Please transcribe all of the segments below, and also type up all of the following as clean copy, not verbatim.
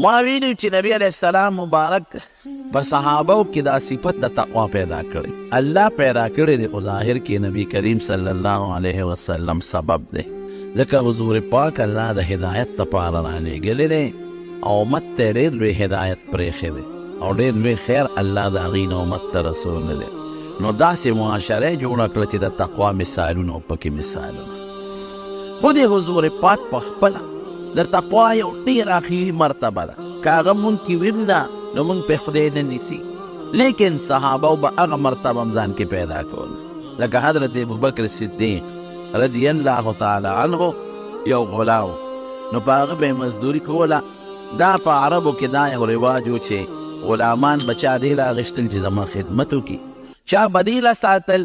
ما ویلو چې نبی علیہ السلام مبارک په صحابو کې دا صفت د تقوا پیدا کړي. الله پیدا کړي دی خو ظاهر کې نبی کریم صلی الله علیه وسلم سبب دی. ځکه حضور پاک الله د هدایت لپاره رالېږلی دی او امت ته ډېر لوی هدایت پرېښی دی او ډېر لوی خیر الله د هغې نه امت ته رسولی دی. نو داسې معاشره یې جوړه کړه چې د تقوا مثالونه او پکې مثالونه. خو د حضور پاک په خپله د تقوا یو ډېر اخري مرتبه ده. که هغه مونږ کې وینده نو مونږ پې خدای نه نیسي، لیکن صحابو به هغه مرتبه هم ځان کې پیدا کوله. لکه حضرت ابوبکر صدیق رضی الله تعالی عنه یو غلام نو په هغه به یې مزدوري کوله. دا په عربو کې دا یو رواج و چې غلامان به چا دې راغېښتل چې زما خدمت وکړي، چا به دې له ساتل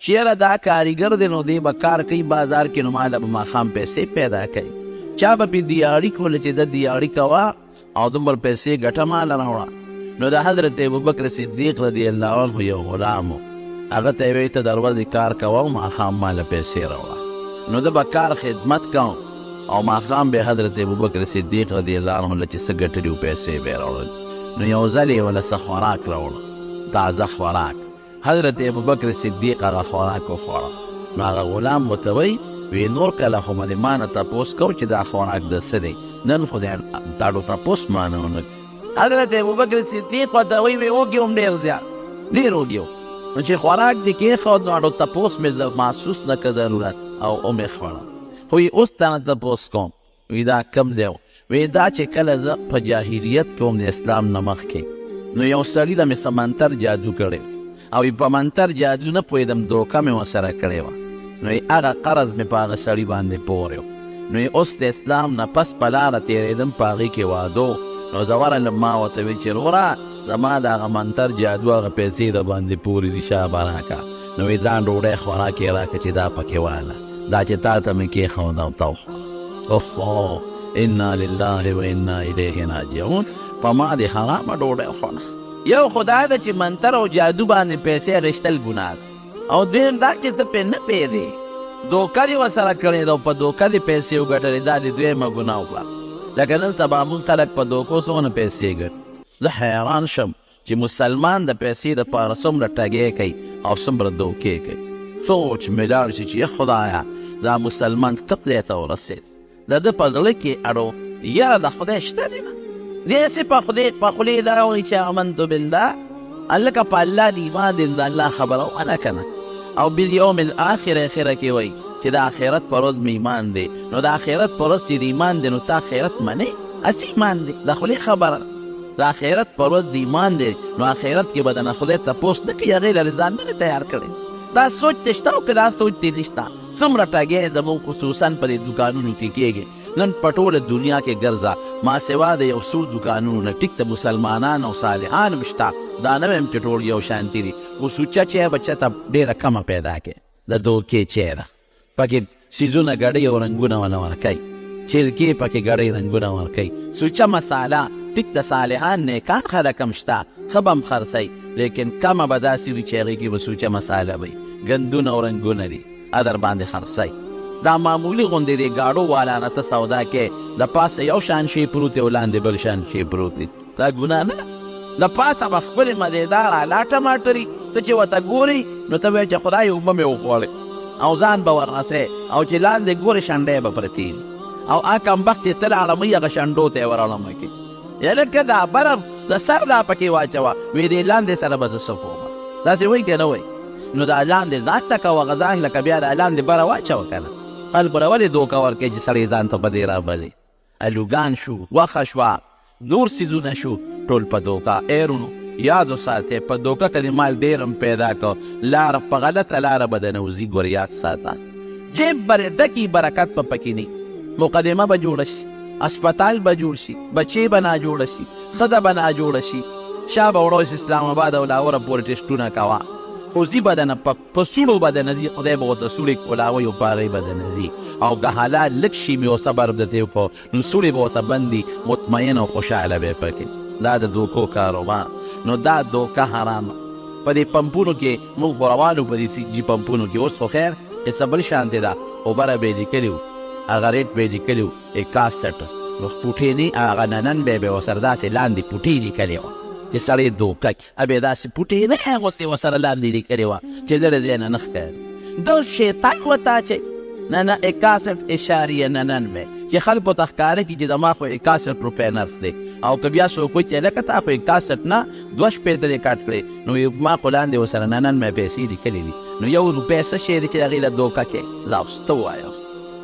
چې یاره دا کاریګر دی نو دی به کار کوي بازار کې نو ماله به ماښام پیسې پیدا کوي، چا به پې دیاړي کوله چې د دیاړي کوه او دومره پیسې ګټه ماله راوړه. نو د حضرت ابوبکر صدیق رضی الله عنه یو غلام و، هغه ته یې وایي ته د ورځې کار کوه او ماښام ماله پیسې راوړه. نو ده به کار خدمت کوم او ماښام به حضرت ابوبکر صدیق رضی الله عنه له چې څه ګټلي و پیسې به یې راوړل. نو یو ځل یې ولې څه خوراک راوړه، تازه خوراک. حضرت ابوبکر صدیق هغه خوراک وخوړه. نو هغه غلام ورته وایي وی نور کله خو به د ما نه تپوس کوو چې دا خوراک د څه دی، نن خو داړو تپوس ما نه ونه کړي. حضرت ابوبکر صدیق ورته وایي وی وږي وم ډېر زیات، ډېر وږي وم، نو چې خوراک دې کېښود نو اړو تپوس مې محسوس نه که ضرورت او ومې خوړه. خو یې اوس تا نه تپوس کوم، وی دا کم ځای و؟ وی دا چې کله زه په جاهلیت کې وم د اسلام نه مخکې نو یو سړي له مې څه منتر جادو کړی او په منتر جادو نه پوهېدم، دوکه مې ورسره کړې وه. نو هغه قرض مې په هغه سړي باندې پورې و. نو اوس د اسلام نه پس په لاره تېرېدم په هغې کې واده و. نو زه ورغلم ما ورته ویل چې وروره زما د هغه منتر جادو هغه پیسې د باندې پورې دي شابه راکړه. نو وایي دا ډوډۍ خوراک یې راکړه چې دا پکې واله، دا چې تا ته مې کېښود او ته وخوړه. اوفو انا لله و انا الیه راجعون. په ما د حرامه ډوډۍ وخوړه. یو خو دا ده چې منتر او جادو باندې پیسې رښتل ګناه ده، او دویم دا چې ته پې نه پوهېدې، دوکه دې ورسره کړې ده او په دوکه دې پیسې وګټلې، دا دې دویمه ګناه وکړه. لکه نن سبا مونږ خلک په دوکو څومره پیسې ګټي. زه حیران شم چې مسلمان د پیسې دپاره څومره ټګۍ کوي او څومره دوکې کوي. سوچ مې لاړ شي چې خدایه دا مسلمان ته خدای ته ورسېد، د ده په زړه کې اړو یاره د خدای شته دی نه، داسې په خولې دا وایي چې آمنتو بالله، هلکه په الله د ایمان دی، د الله خبره ومنه که نه. او بالیوم الاخر اخره کې وایي چې د آخرت په ورځ مې ایمان دی. نو د آخرت په ورځ چې د ایمان دی نو ته آخرت منې؟ هسې ایمان دی، د خولې خبره ده. د آخرت په ورځ د ایمان دی نو آخرت کې به د نه خدای تپوس نه کوي، هغې لرې ځان نه دی تیار کړی. دا سوچ دې شته او که دا سوچ دې نشته؟ څومره ټګۍ زموږ خصوصا په دې دوکانونو کې کېږي. نن په ټوله دنیا کې ګرځه، ما سوا د یو څو دوکانونو نه ټیک ته مسلمانان او صالحان هم شته، دا نه وایم چې ټول یو شانتي دي. خو سوچه چای به چاته ډېره کمه پیدا کړې، د دوکې چای ده. پکې څیزونه ګډۍ او رنګونه ونه ورکوي، چرکې پکې ګډۍ رنګونه ورکوي. سوچه مساله ټیک د صالحان نیکان خلک هم شته، ښه به هم خرڅوي، لیکن کمه به داسې وي چې هغې کې به سوچه مساله وي، ګندونه او رنګونه دي، ادر باندې خرڅوي. دا معمولي غوندې د ګاډو والا نه ته سودا کې د پاسه یو شان شی پروت دی او لاندې بل شان شی پروت دی، دا ګناه نه ده. د پاسه به ښکلې مزېداره الا ټماټري، ته چې ورته ګورې نو ته وایې چې خدای اوبه مې وخوړې او ځان به ورنسې، او چې لاندې ګورې شنډۍ به پرتې وي، او کمبخت چې تل اړموي هغه شنډو ته یې ور اړمه کړي. یلکه دا بره د سر دا پکې واچوه، وایي دې لاندې سره به زه څه کوم؟ داسې وایي که نه وایي؟ نو دا لاندې ځان ته کوه غځان، لکه بیا دا لاندې بره واچوه که نه. خلکو له ولې دوکه ورکوي چې سړی ځان ته په دې رابلي؟ الوګان شو، غوښه شوه، نور څیزونه شو، ټول په دوکه. ایرونو یاد وساتئ، په دوکه که دې مال ډېر هم پیدا کړه، لاره په غلطه لاره به د نوځي. ګور یاد ساته، جیب به ډکي، برکت به پکې نه، مقدمه به جوړه شي، اسپتال به جوړ شي، بچې به ناجوړه شي، ښځه به ناجوړه شي، شا به وړو اسلام آباد او لاهوره پورې ټسټونه کوه، خو ځي به دنه په سوړو به دنه ځي، خدای به ورته سوړې کولاوی او په هغې به دنه ځي. او که حالات لږ شي مې او صبر درته وکړو نو سوړې به ورته بندي، مطمئن او خوشحاله به یې پکې. دا د دوکو کاروبار. نو دا دوکه حرامه. په دې پمپونو کې مونږ خو روانو په دې سی جي پمپونو کې، اوس خو خیر قصه بل شانتې ده، اوبره به یې لیکلي وو، هغه ریټ به یې لیکلي وو 61 نو پوټینی هغه ننن به به ورسره داسې لاندې پوټۍ لیکلې وه چې سړی دوکه کړي بیا داسې پوټۍ نه هغوتې ورسره لاندې لیکلې وه چې زه د دې نه نه ښکاري دا شیطان ورته اچوي نه 61.99 چې خلکو ته ښکاره کړي چې زما خو 61 روپۍ نرخ دی او که بیا څوک وایي چې لکه تا خو 61 نه 2 شپېته دې کټ کړې نو ما خو لاندې ورسره 99 پیسې لیکلې دي نو 1 روپۍ څه شی دی چې هغې له دوکه کوې زه اوس ته ووایه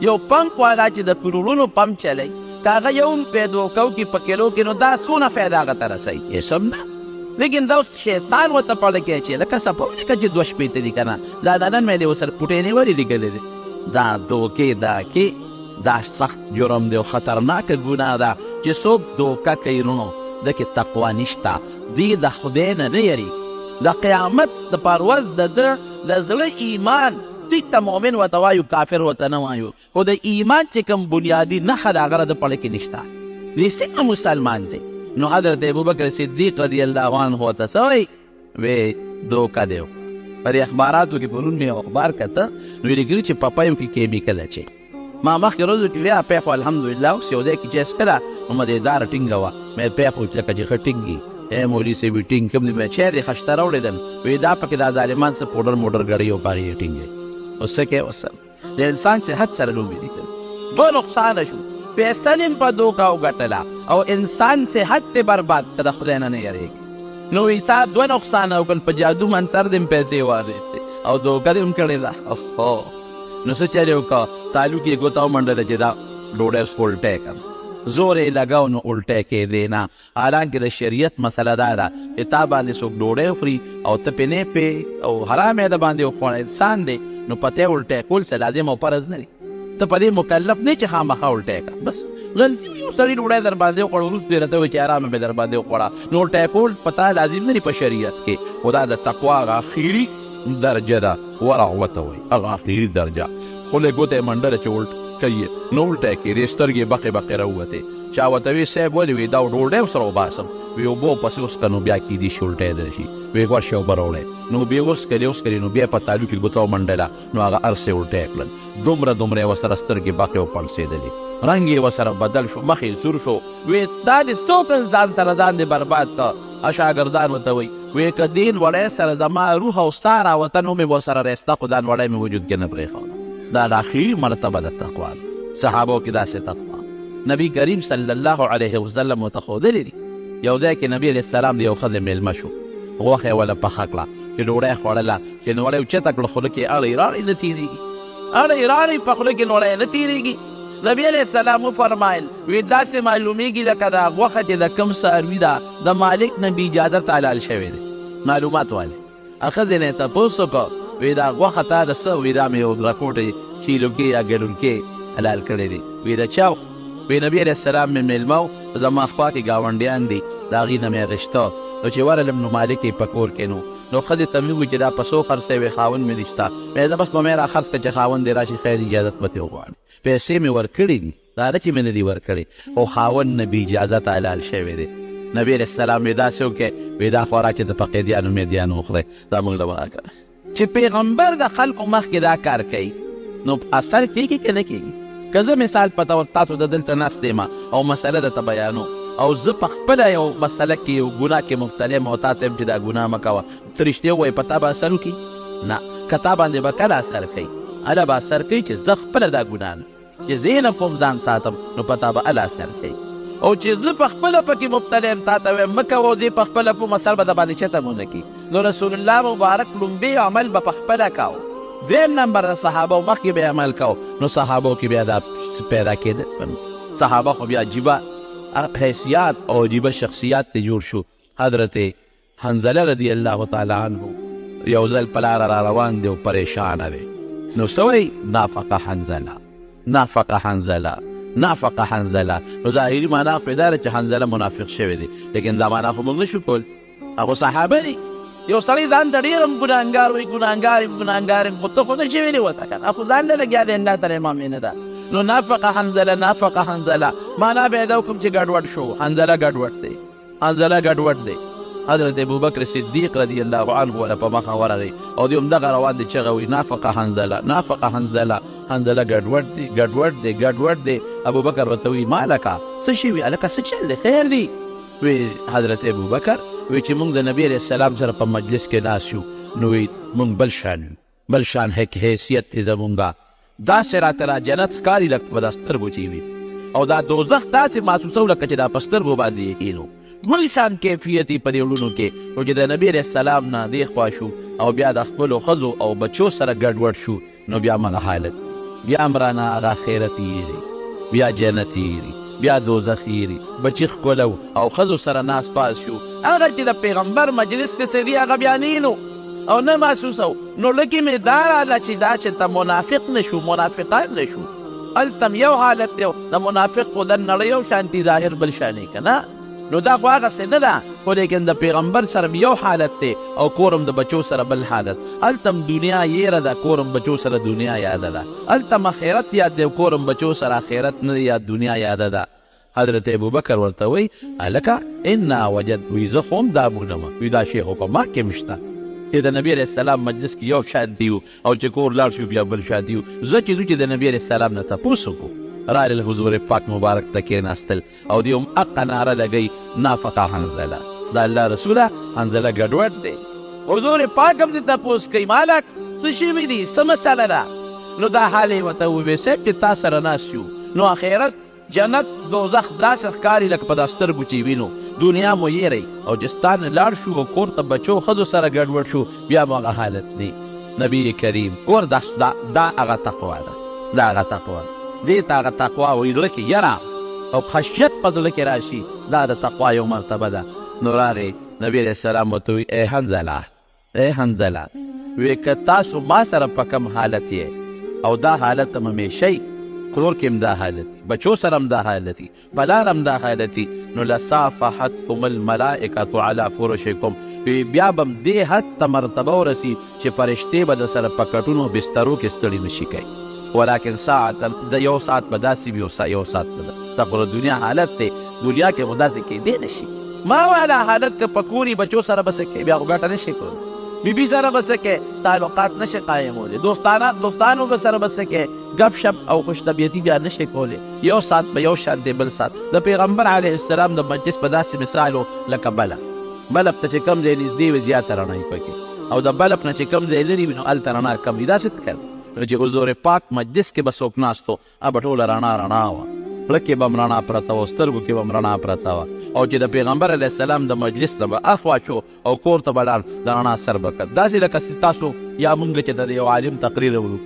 یو پمپ والا چې د کروړونو پمپ چلی که هغه 1 روپۍ دوکه وکړي په کیلو کې نو دا څونه فایده هغه ته رسوي یې سم نه لیکن دا اوس شیطان ورته پړه کوي چې لکه څه په ولیکه چې 2 شپېته دي که نه دا 99 دې ورسره پوټۍ نه ولې لیکلې دي دا دوکې دا کې دا سخت جرم دی او خطرناکه ګناه ده چې څوک دوکه کوي نو ده کې تقوا نشته دی د خدای نه نه یریږي د قیامت د پرورځ د ده د زړه ایمان ټیک ته مؤمن ورته وایو کافر ورته نه وایو خو د ایمان چې کوم بنیادي نښه د هغه د پړه کې نشته دی څنګه مسلمان دی نو حضرت ابوبکر صدیق رضی الله عنه ورته څه وایي وی دوکه دی پر اخباراتو کې پرون مې اخبار کته نو لیکلي چې پپایو کې کیمیکل اچوي ما مخکې ورځو کې بیا پیښ الحمدلله اوس یو ځای کې چې څکله نو مدیداره ټینګه وه مې پیښ لکه چې ښه ټینګي مولي صاحب ټینګ کوم دی مې چیرې خشته راوړېدل وایي دا پکې دا ظالمان څه پوډر موډر ګړۍ او پاغې یې ټینګوي اوس څه کوې اوس د انسان صحت سره لوبې دي دوه نقصانه شو پیسه نیم په دوکه وګټله او انسان صحت دې برباد که د خدای نه نه یریږي نو وایي تا 2 نقصانه وکړل په جادو منتر دې م پیسې واخېستې او دوکه دې م کړې ده اوهو نو څه چلې وکړه تعلق یې ګوته ومنډله چې دا ډوډۍ اوس الټی کړم زور یې لګاو نو الټی کېدې نه حالانکې د شریعت مسله دا ده چې تا باندې څوک ډوډۍ وخوري او ته پې نه پې او حرام یې د باندې وخوړه انسان دی نو پته یې الټی کول څه لازم او فرض نه دی ته په دې مکلف نه چې خامخا الټی کړه بس غلطي وي یو سړي ډوډۍ در باندې وخوړه وروسته یې راته وایي چې ارامه مې در باندې وخوړه نو الټی کول پته لازم نه دي په شریعت کې خو دا د تقوا هغه اخري درجه ده ورغوه ته وایي هغه اخري درجه خو له ګوته یې منډله چې الټ کوي نو الټی کېدې سترګې بقې بقې راووتې چا ورته وی صاحب ولې وي دا ډوډۍ ورسره وباسم وی اوبو پسې وڅښه نو بیا کېدی شي الټی در شي وی ورشه اوبه راوړی نو بیا وڅښلې نو بیا په تالو کې ګوته ومنډله نو هغه هر څه الټی کړل دومره یې ورسره سترګې بقې وپړسېدلې رنګ یې ورسره بدل شو مخ یې سور شو وی دا دې څو کړل ځان سره ځان دې برباد کړه شاګردان ورته وایي وی که دین وړی سره زما روح او ساه راوته نو مې ورسره رایسته خو دا وړی مې وجود کې نه پرېښوده دا د آخري مرتبه د تقوا صحابو کې داسې تقوا نبی کریم صلی الله علیه وسلم ورته ښودلي دي یو ځای کې نبي علیه السلام د یو ښځې میلمه شو غوښه یې وله پخه کړه چې ډوډۍ خوړله چې نوړی اوچته کړه خوله کې اړی راړی نه تېرېږي اړی راړی په خوله کې نوړی نه تېرېږي نبي علیه السلام وفرمایل وی داسې معلومیږي لکه دا غوښه چې د کوم څاروي ده د مالک نه بې اجازت حلال شوی دی معلومات والے ښځې نه یې تپوس وکړه وی دا غوښه تا د څه وی دا مې یو رکوټې کیلوکې یا ګلونکې حلال کړی دی وی د چا وی نبي علیه السلام مې میلمه و زما خوا کې ګاونډیان دي د هغې نه مې اخېسته نو چې ورغلم نو مالک یې په کور کې نو ښځې ته مې وویل چې دا په څو خرڅوې وی خاوند مې نشته مې زه بس به مې را خرڅ کړه چې خاوند دې راشي خیر اجازت به ترې وغواړي پیسې مې ورکړي دي دا نه چې مې نه دي ورکړې خو خاوند نه بې اجازت حلال شوی دی نبي علیه السلام وی داسې وکړې وی دا خوراک چې د په قیدیانو میدیانو وخورئ دا موږ له ورکړه چې پیغمبر د خلکو مخکې دا کار کوي نو اثر کېږي که نه کېږي که زه مثال په طور تاسو د دلته ناست یم او مسله درته بیانو او زه په خپله یو مسله کې یو ګناه کې مبتلا یم او تا ته یم چې دا ګناه مه کوه ته رښتیا ووایې په تا به اثر وکړي نه که تا باندې به کله اثر کوي هله به اثر کوي چې زه خپله دا ګناه نه چې زه یې نه کوم ځان ساتم نو په تا به هله اثر کوي او چې زه په خپله پکې مبتلا یم تا ته وایم مه کوه زه په خپله پوم اثر به د باندې چته مونه کړي نو رسول الله مبارک لومبی عمل به په خپله کوو دویم نمبر د صحابو مخکې به عمل کوو نو صحابو کې بیا دا پیدا کېده صحابه خو بیا عجیبه حیثیات او عجیبه شخصیات ته جوړ شو حضرت حنظله رضی الله تعالی عنه یو ځل په لاره را روان دی او پریشانه دی نو څه وایي نافقه حنظله نو ظاهري معنا پیدا ده چې حنظله منافق شوی دی لیکن دا معنا خو موږ نشو کول هغه صحابه دي یو سړی ځان ته ډېر هم ګناهګار وایي ګناهګار یم خو ته خو نه شې ویلې ورته که نه خو ځان له لګیا دی الله تعالی امام نه ده نو نافقه حنظله معنا به یې دا وکړم چې ګډوډ شو حنظله ګډوډ دی حضرت ابوبکر صدیق رضی الله عنه ولا په مخه ورغی او دوی همدغه روان دي چغه وایي نافقه حنظله ګډوډ دی ابوبکر ورته وایي ما لکه څه شي وي هلکه څه چل دی خیر دی وی حضرت ابوبکر وی چې موږ د نبي علیه السلام سره په مجلس کې ناست یو نو وی موږ بل شان حیثیت دی زمونږه داسې راته را جنت ښکاري لکه په دا سترګو چې وي او دا دوزخ داسې محسوسو لکه چې دا په سترګو باندې یې کینو بل شان کیفیت یې په دې وړونو کې نو چې د نبي علیه السلام نه دې خوا شو او بیا د خپلو ښځو او بچو سره ګډوډ شو نو بیا مغه حالت بیا هم رانه هغه آخرت یېري بیا جنت یېري بیا دوزخ یېري بچي ښکلو او ښځو سره ناست پاس شو هغه چې د پیغمبر مجلس کې سړي هغه بیا نه او نه محسوسو نو لکې مې دا راله چې دا چې ته منافق نه شو منافقان نه شو هلته یو حالت دی د منافق خو د نړۍ یو شانتي ظاهر بل شانې که نه نو دا خو هغسې نه ده خو لیکن د پیغمبر سره یو حالت دی او کورم د بچو سره بل حالت هلته دنیا یېره ده کورم بچو سره دنیا یاده ده هلته آخرت یاد دی کورم بچو سره آخرت نه یاد دنیا یاده ده حضرت ابوبکر ورته وی هلکه انا وجد وی زه خو هم دا بولمه وی دا شی خو په ما کې هم شته چې د نبي علیه السلام مجلس کې یو شانتي و او چې کور لاړ شو بیا بل شانتي و زه چې دوی چې د نبي علیه السلام نه تپوس وکړو راغلل حضور پاک مبارک ته کېناستل او دوی هم حقه ناره لګوي نافقه حنظله د الله رسوله حنظله ګډوډ دی حضور پاک هم دې تپوس کوي مالک څه شوي دي څه مسله ده نو دا حال یې ورته وویل صاحب چې تا سره ناست یو نو آخرت جنت دوزخ داسې ښکاري لکه په دا سترګو چې وینو دنیا مو یېری او چې ستا نه لاړ شو او کور ته بچو ښځو سره ګډوډ شو بیا مو هغه حالت دی نبی کریم اور دا هغه تقوا ده دا هغه تقوا دې ته هغه تقوا وایي زړه کې یره او خشیت په زړه کې راشي دا د تقوا یو مرتبه ده نو راغی نبی علیه السلام ورته وایي ای حنظله وی که تاسو ما سره په کم حالت یې او دا حالت هم همیشئ کور کې هم دا حالتي بچو سره هم دا حالتي بلار هم دا حالتي نو لصافحتکم الملائکة علی فرشکم بیا به هم دې حد ته مرتبه ورسي چې فرشتې به د سره په کټونو بسترو کې ستړي نشي کوي ولکن ساعتا د یو ساعت به داسې وي یو ساعت به دا خو د دنیا حالت دی دنیا کې خو داسې کېدی نشي ما والا حالت که په کوري بچو سره به څه کوې بیا خو ګټه نشي کولی بیبي سره به څه کوې تعلقات نشي قایمولی دوستانو به سره به څه کوې گپ شپ او خوش طبیعتي بیا نشي کولی یو ساعت به یو شان دی بل ساعت د پیغمبر علیه السلام د مجلس په داسې مثال لکه بلب ته چې کم ځای نږدې وي زیاته رڼا وي پکې او د بلب نه چې کم ځای لرې وي نو هلته رڼا کم وي داسې کوي نو چې حضور پاک مجلس کې به څوک ناست و هغه ټوله رڼا وه زړه کې به هم رڼا پرته وه سترګو کې به هم رڼا پرته وه او چې د پیغمبر علیه السلام د مجلس نه به اخوا شو او کور ته به لاړ د رڼا سر به کړ داسې لکه تاسو یا موږ چې د یو عالم تقریر اورو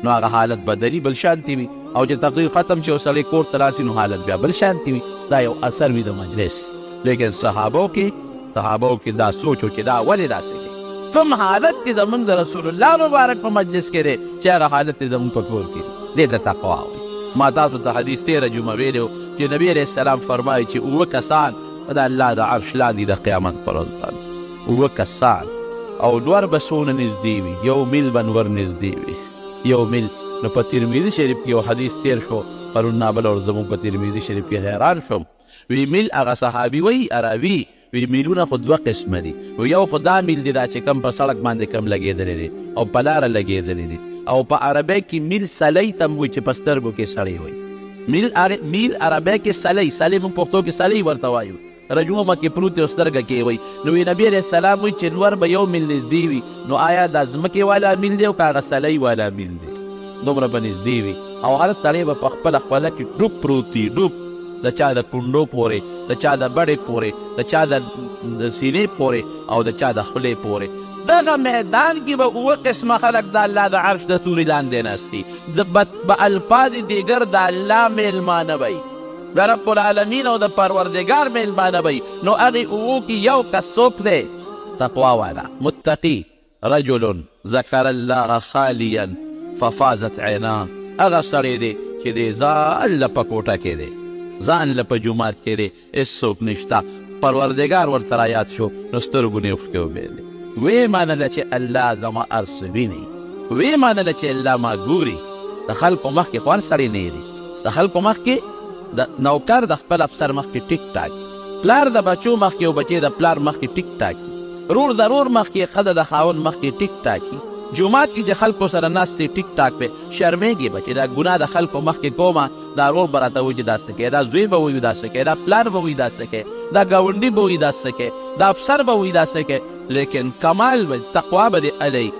نو هغه حالت بدري بل شانتي وي او چې تقریر ختم شي او سړی کور ته راسي نو حالت بیا بل شانتي وي دا یو اثر وي د مجلس لیکن صحابو کې دا سوچ و چې دا ولې داسې کوي کوم حالت چې زموږ د رسول الله مبارک په مجلس کې دی چې هغه حالت یې زموږ په کور کې دې ته تقوا وایي ما تاسو ته حدیث تېره جمعه ویلی و چې نبي علیه السلام فرمایي چې اووه کسان د الله د عرش لاندې د قیامت پر ورځ باندې اووه کسان او نور به څونه نږدې وي یو میل به نور نږدې وي یو میل نو په ترمذي شریف کې یو حدیث تیر شو پرون نابل اور زموږ په ترمذي شریف کې حیران شوم وی میل هغه صحابي وایي عربي وی میلونه خو دوه قسمه دي و یو خو دا میل دی دا چې کم په سړک باندې کم لګېدلی دی او په لاره لګېدلی دی او په عربی کې میل سلی ته هم وایي چې په سترګو کې سړی وایي میل عربی کې سلی موږ پښتو کې سلی ورته وایو رجوع مکې پروت دی او سترګه کې وایي نو نبي علیه السلام وایي چې نور به یو میل نږدې وي نو آیا دا ځمکې والا میل دی او که هغه سلی والا میل دی دومره به نږدې وي او هر سړی به په خپله کې ډوب پروت وي ډوب د چا د کونډو پورې د چا د بړې پورې د چا د سینې پورې او د چا د خولې پورې دغه میدان کې به اووه قسمه خلک د الله د عرش د سوري لاندې ناستي به الفاظ دیگر د الله میلمانه وی د رب العالمین او د پروردګار میلمانه وی نو هغې اووه کې یو کس څوک دی تقوا والا متقي رجل ذکر الله خالیا ففازت عیناه هغه سړی دی چې دی ځان له په کوټه کې دی ځان له په جومات کې دی هېڅوک نشته پروردګار ورته رایاد شو نو سترګو نه اوښکې وبهېدې ویې منله چې الله زما هر څه ویني ویې منله چې الله ما ګوري د خلکو مخکې خو هر سړی نه یېري د خلکو مخکې د نوکر د خپل افسر مخکې ټیک ټاک پلار د بچو مخکې او بچې د پلار مخکې ټیک ټاکي رور د رور مخکې ښځه د خاوند مخکې ټیک ټاکي جومات کې چې خلکو سره ناست دی ټیک ټاک دی شرمېږي به چې دا ګناه د خلکو مخکې کومه دا ورور به راته وایي چې داسې کوي دا زوی به وایي داسې کوي دا پلار به وایي داسې کوي دا ګاونډي به وایي داسې کوي دا افسر به وایي داسې کوي لیکن کمال به تقوا به دې الی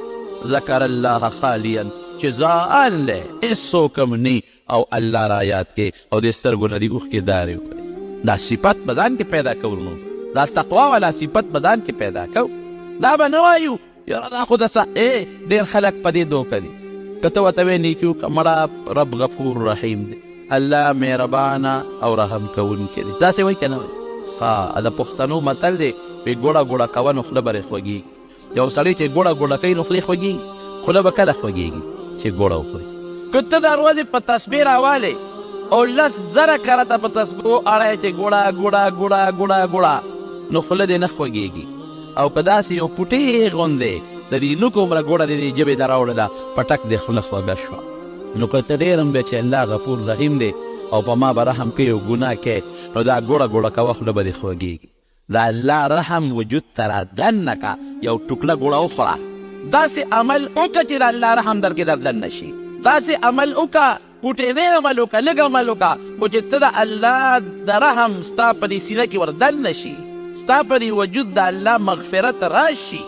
ذکر الله خالیا چې ځان دی هېڅوک هم نی او الله را یاد کې او د سترګو نه دې اوښکې دارې وکړي دا صفت بدن کې پیدا کوو نو دا تقوا والا صفت بدن کې پیدا کوو دا به نه وایو یاره دا خو د ډېر خلک په دې دوکه دي که ته ورته وایې نیکي وکړه مړه رب غفور رحیم دی الله مهربانه او رحم کوونکی دی داسې وایي که نه وایي ها د پښتنو متل دی وایي ګوړه ګوړه کوه نو خوله به خوږېږي یو سړی چې ګوړه ګوړه کوي نو خولې خوږېږي خوله به کله خوږېږي چې ګوړه وخوري که ته د ورځې په تسبیح راوالې او 10,000 کرته په تسبیحو اړی چې ګوړه ګوړه ګوړه ګوړه ګوړه نو خوله دې نه خوږېږي او که داسې یو پوټې غوندې د دې نوک عمره ګوړه دې ژبې ته راوړله پټک دې خوله خوږه شوه نو که ته ډېر هم بیا چې الله غفور رحیم دی او په ما به رحم کوي او ګناه کوي نو دا ګوړه ګوړه کوه خوله به دې خوږېږي د الله رحم وجود ته رادننه که یو ټوکله ګوړه وخوره داسې عمل وکړه چې د الله رحم درکې دردن شي داسې عمل وکړه پوټېدی عمل وکړه لږ عمل وکړه خو چې ته د الله د رحم ستا په دې سینه کې وردننه شي ستا په دې وجود د الله مغفرت راشي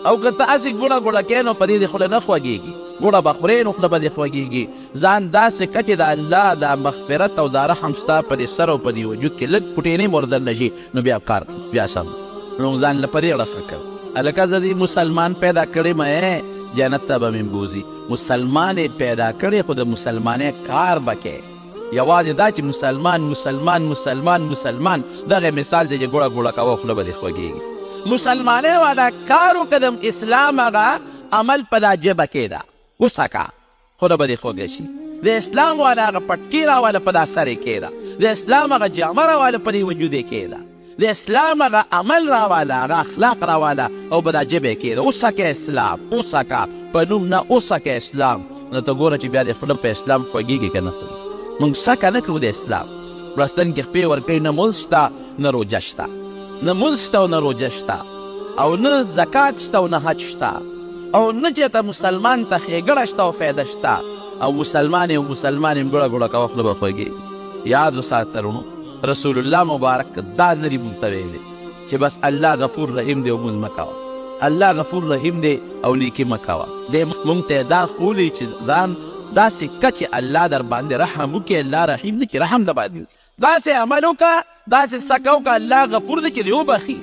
او که ته هسې ګوړه ګوړه کوې نو په دې خوله نه خوږېږي ګوړه به خورې نو خوله به دې خوږېږي ځان داسې کړه چې د الله د مغفرت او د رحم ستا په دې سر او په دې وجود کې لږ پوټېنې مو وردننه شي نو بیا کار بیا سم نو ځان له په دې ړفه کوه هلکه زه دې مسلمان پیدا کړی مې جنت ته به مې بوځي مسلمان پیدا کړی خو د مسلمانۍ کار به کوې یوازې دا چې مسلمان مسلمان مسلمان مسلمان دغه مثال دی چې ګوړه ګوړه کوه خوله به دې خوږېږي مسلمانۍ والا کار وکړه د اسلام هغه عمل په دا ژبه کې ده وسکه خوله به دې خوږه شي د اسلام والا هغه پټکي راواله په دا سر یې کې ده د اسلام هغه جامه راواله په دې وجود یې کې ده د اسلام هغه عمل راواله هغه اخلاق راواله او په دا ژبه یې کې ده وسکه اسلام وسکه په نوم نه وسکه اسلام نو ته ګوره چې بیا د خوله په اسلام خوږېږي که نه موږ سکه نه کړو د اسلام ورځتن کې خپې ورکوي نه مونځ شته نه روژه شته نه مونځ شته او نه روژه شته او نه زکات شته او نه حج شته او نه چېرته مسلمان ته ښېګړه شته او فایده شته او مسلمان یم مسلمان یم ګوړه ګوړه کوه خوله به خوږېږي یاد وساته ترونو رسول الله مبارک دا نه دي مونږ ته ویلي چې بس الله غفور رحیم دی او مونځ مه کوه الله غفور رحیم دی او نیکي مه کوه دی مونږ ته دا ښولي چې ځان داسې که چې الله در باندې رحم وکړي الله رحیم دی چې رحم د باندې داسې عمل وکړه داسې څه وکړه الله غفور دی چې دې وبخي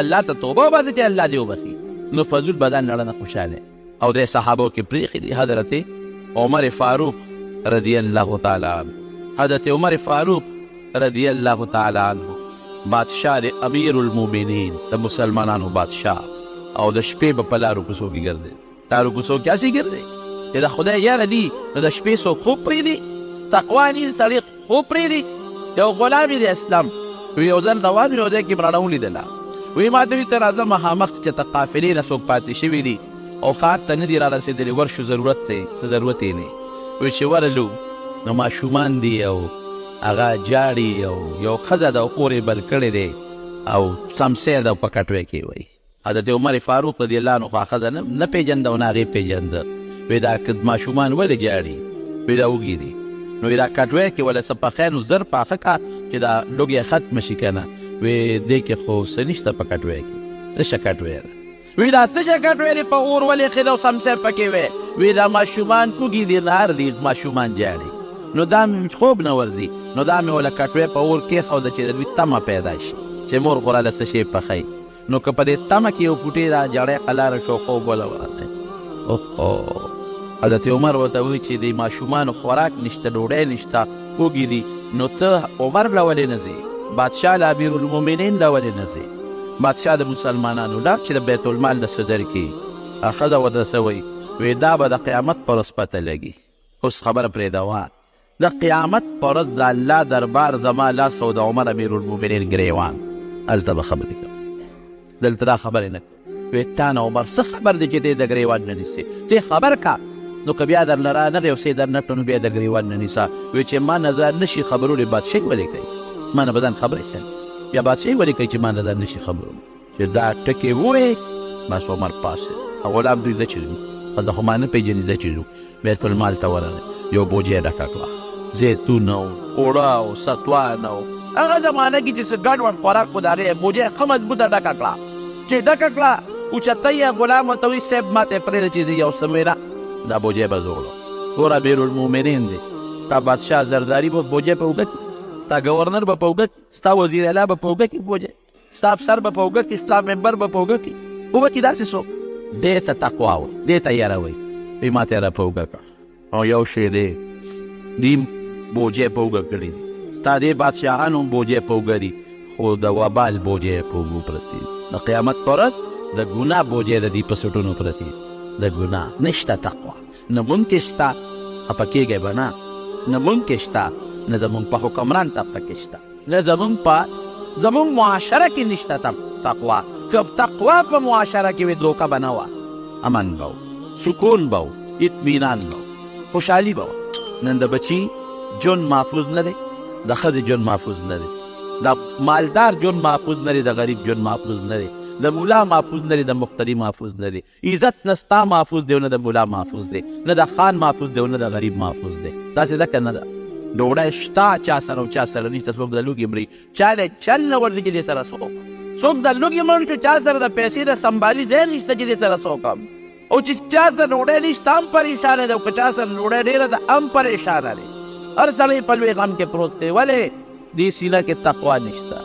الله ته توبه وباسه چې الله دې وبخي نو فضول بدن لړنه خوشحاله او د صحابو کې پرېښي دي حضرت عمر فاروق رضی الله تعالی عنه حضرت عمر فاروق رضی الله تعالی عنه بادشاہ د امیر المؤمنین د مسلمانانو بادشاہ او د شپې به په لارو کوڅو کې ګرځي لارو کوڅو کې هسې ګرځي چې د خدای یاره دي نو د شپې څوک خوب پرېږدي تقوا ني سړی خوب پرېږدي یو غلام د اسلام یو ځل روان یو ځای کې مراڼه ولیدله وی ما ته وي ته راځه مخامخ چې ته قافلې نه څوک پاتې شوي دي او ښار ته نه دي را رسېدلي ورشو ضرورت دی څه ضرورت یې نه وی چې ورلو نو ماشومان دي او هغه جاړي او یو ښځه ده او کور یې بل کړی دی او څمڅی ده په کټوۍ کې وایي حضرت عمر فاروق رضی الله عنه خو ښځه نه پېژنده او نه هغې پېژنده وی دا ماشومان ولې جاړي وی دا وږي دي نو دا کټوۍ کې ولا څه پخی نو زر پاخه که چې دا لوږې ختمه شي که نه وی دې کې خو څه نشته په کټوۍ کې تشه کټوۍ ده وی دا تشه کټوۍ دې په اور ولې ایښې ده او څمڅی پکې وی دا ماشومان کوږي دي نهار دي ماشومان جاړي نو دا مې خوب نه ورځي نو دا مې وله کټوۍ په اور کېښوده چې د دوی تمه پیدا شي چې مور خوراله څه شی پخوي نو که په دې تمه کې یو پوټې دا جړی قلاره شو خوب وله ورغی اوهو حضرت عمر ورته وایي چې د ماشومانو خوراک نشته ډوډۍ نشته وږي دي نو ته عمر له ولې نه ځې بادشاه له امیر المؤمنین له ولې نه ځې بادشاه د مسلمانانو له چې د بیت المال نه څه درکړي ښځه ورته څه وایي وی دا به د قیامت پر ورځ پته لګي اوس خبره پرېږده د قیامت پر ورځ د الله دربار زما لاس او د عمر امیر المؤمنین ګریوان هلته به خبرې کوم دلته دا خبرې نه کوم وی تا نه عمر څه خبر دی چې دی د ګریوان نه نیسې تی خبر که نو که بیا در نه رانغی او سی در نه کړه نو بیا د ګریوان نه نیسه وی چې ما نظر نشي خبرونه بادشاهي ولې کوي ما نه بدن خبرې کوي بیا بادشاهي ولې کوي چې ما نظر نشي خبرونه چې دا ټکې ووایې بس عمر پاسې او غلام دوی زه چې ښځه خو ما نه پېژني زه چې ځو بیت المال ته ورغی یو بوجۍ ډکه کړه زیتون او اوړه او ستوان او هغه زمانه کې چې څه ګډوډ خوراک خو د هغې بوجۍ ښه مضبوطه ډکه کړه چې ډکه کړه اوچته یې غلام ورته وایي صاحب ما ته یې پرېږده چې زه یو څه میره دا بوجۍ به زه وړم ګوره امیرالمؤمنین دی ستا بادشاه زرداري به بوجۍ په اوږه کړي ستا ګورنر به په اوږه کړي ستا وزیر اعلی به په اوږه کړي بوجۍ ستا افسر به په اوږه کړي ستا ممبر به په اوږه کړي اوبه کړي داسې څوک دې ته تقوا وایي دې ته یاره وایي وایي ما ته یې را په اوږه کړه او یو شی دی دې بوجۍ په اوږه کړي دي ستا دې بادشاهانو هم بوجۍ په اوږه دي خو د وبال بوجۍ په اوږو پرتې دي د قیامت په ورځ د ګناه بوجۍ د دې په سټونو پرتې دي د ګناه نشته تقوا نه مونږ کې شته خفه کېږئ به نه نه مونږ کې شته نه زمونږ په حکمران طبقه کې شته نه زمونږ معاشره کې نشته تقوا که تقوا په معاشره کې وي دوکه به نه وه امن به و سکون به و اطمینان به و خوشحالي به وه نن د بچي ژوند محفوظ نه دی د ښځې ژوند محفوظ نه دی د مالدار ژوند محفوظ نه دی د غریب ژوند محفوظ نه دی د مولا محفوظ نه دی د مقتدي محفوظ نه دی عزت نه ستا محفوظ دی نه د مولا محفوظ دی نه د خان محفوظ دی نه د غریب محفوظ دی داسې ده که نه ده ډوډۍ شته چا سره او چا سره نشته څوک د لوږې مري چا دی چل نه ورځي چې دې سره څوک د لوږې مړ شو چا سره د پیسې د سنبالي ځای نشته چې دې سره څوک او چې چا سره ډوډۍ نشته هم پریشانه دی او که چا سره ډوډۍ ډېره ده هم پریشانه دی هر سړی په لوی غم کې پروت دی ولې دې سینه کې تقوا نشته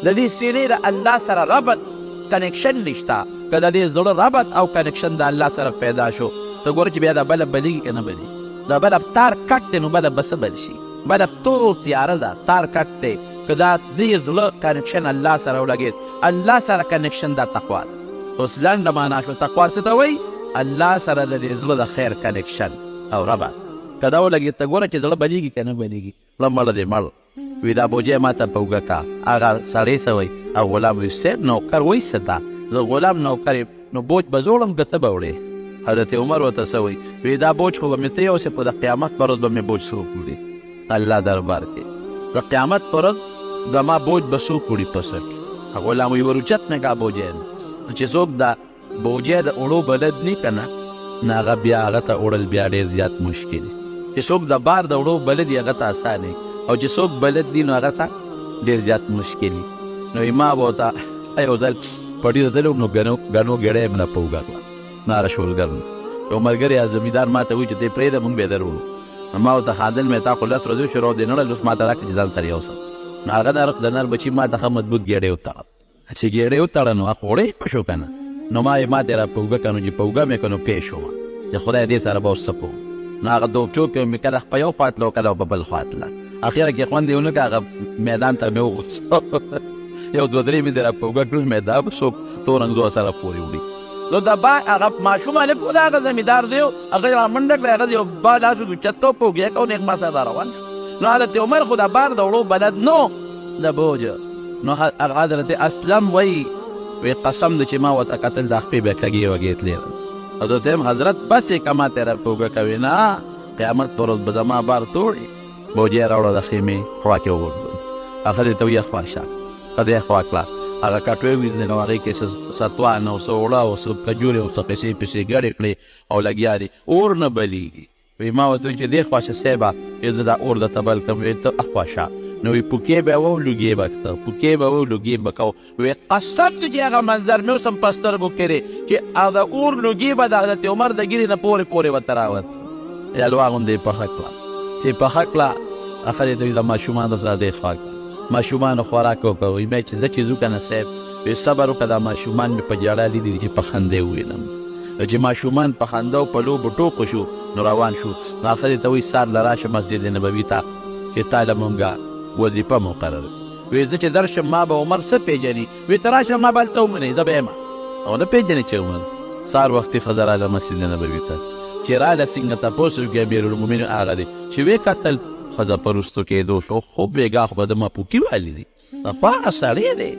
د دې سینې د الله سره ربط کنیکشن نشته که د دې زړه ربط او کنیکشن د الله سره پیدا شو ته ګوره چې بیا دا بلب بلیږي که نه بلیږي دا بلب تار کټ دی نو بلب به څه بل شي بلب ټول تیاره ده تار کټ دی که دا دې زړه کنیکشن الله سره ولګېد الله سره کنیکشن دا تقوا ده اوس لنډه معنا شو تقوا څه ته وایي الله سره د دې زړه د خیر کنیکشن او ربط که دا ولګېد ته ګوره چې زړه بلیږي که نه بلیږي زړه مړه دی مړ وی دا بوجۍ ما ته په اوږه کا هغه سړی څه وایي او غلام وایي صاحب نوکر وایي څه ته زه غلام نوکر نو بوج به زه وړم که ته به وړې حضرت عمر ورته څه وایي وی دا بوج خو به مې ته یوسې خو د قیامت په ورځ به مې بوج څوک وړي الله دربار کې د قیامت په ورځ زما بوج به څوک وړي په سر غلام وایي ور اوچت مې کا بوجۍ نو چې څوک دا بوجۍ د وړو بلد نه که نه نو هغه بیا هغه ته وړل بیا ډېر زیات مشکل دی چې څوک د بار د وړو بلد وي هغه ته اسان دی او چې څوک بلد دي نو هغه ته ډېر زیات مشکل وي نو ما به ورته یو ځل پټي ته تللی وم نو ګڼو ګېډۍ یې مله په اوږه کړه ناره شولګر نو یو ملګری زمیندار ما ته وایي چې ته یې پرېږده مونږ به یې در وړو نو ما ورته خاندل مې تا خو 10 ورځې شروع دې نړل اوس ما ته راکړه چې ځان سره یوسم نو هغه د نر بچي ما ته ښه مضبوط ګېډۍ وتړه چې ګېډۍ وتړه نو هغه وړې په شو که نه نو ما یې ما ته یې را په اوږه کړه نو چې په اوږه مې کړه نو پې شومه چې خدای دې سره به اوس څه کوم نو هغه دوبچو کې مې کله په یو خوا تله او کله په بل خوا تله اخیره کې خوند یې ونه کړه هغه میدان ته مې وغوڅ یو دوه درې مې دې را په اوږه کړل مې دا به څوک تورنګزو سره پورې وړي نو د با هغه ماشوم هلک و د هغه زمیندار دی هغه را منډه کړه هغه یو با لاس اوچت کړ په اوږه کړ نېغ ما سره روان نو حضرت عمر خو د بار د وړو بلد نو د بوج نو حضرت اسلم وایي وی قسم دی چې ما ورته کتل دا خپې به کږې وږې تلې حضرت حضرت بس یې که ما ته یې را په اوږه کوي نه قیامت پر ورځ به زما بار توړي بوجۍ یې راوړه د خیمې خوا کې وغورځول هغه دې ته ویې خوا شه ښځه یې خوا کړه هغه کټوۍ ولیدې نو هغې کې څه ستوان او څه اوړه او څه کجورې او څه پیسې پیسې ګډې کړې او لګیا دي اور نه بلیږي وی ما ورته وایي چې دې خوا شه صیبه دا اور درته بل کړم وی ته اخوا شه نو وی پوکې به وه لوګې به کته پوکې به وه لوګې به کو وی قسم دی چې هغه منظر مې اوس هم په سترګو کې دی چې هغه اور لوګې به د حضرت عمر د ګیرې نه پورې پورې ورته راوت یالوا غوندې یې پخه کړه چې پخه کړه هغه دې ته وي د ماشومانو سره دې خوا کړه ماشومانو خوراک وکړه وایي مې چې زه چې ځو که نه صاحب وی صبر وکړه دا ماشومان مې په ژړا لیدي چې په خندې ووینم چې ماشومان په خندا او په لوبو ټوکو شو نو روان شو نو هغه دې ته وایي سهار له راشه مسجد نبوي ته چې تا له مونږه وظیفه مقرر وی زه چې درشم ما به عمر څه پېژني وی ته راشه ما به هلته ومنې زه به یم او نه پېژنې چې عمر سهار وختې ښځه راله مسجد نبوي ته چې راله څنګه تپوس وکړي امیرالمؤمنین هغه دی چې ویې کتل ښځه په رستو کېدو شو خو بېګا خو به د ما پوکي والي دي پاکه سړی دی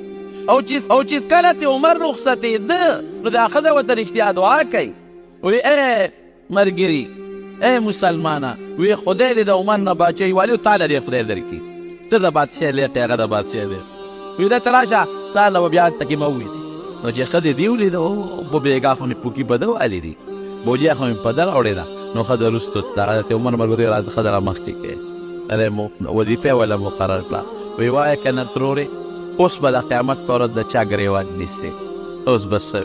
او چې کله چې عمر رخصتېده نو دا ښځه ورته رښتیا دعا کوي وی ای ملګري ای مسلمانه وی خدای دې د عمر نه باچۍ والي او تا له دې خدای درکړي ته د بادشاه لیکې هغه د بادشاه دی وی دلته راشه سهار له به بیا هلته کې مه ووینې نو چې ښځې دې ولیده به بېګا خو مې پوکي به ده والي دي بوجیا خو مې په در اورېده نو ښځه وروستو د حضرت عمر ملګري راته ښځه را مخکې کړې وظیفه وله مقرر کړه وی وایه که نه ترورې اوس به د قیامت په ورځ د چا ګرېوان نیسې اوس به څه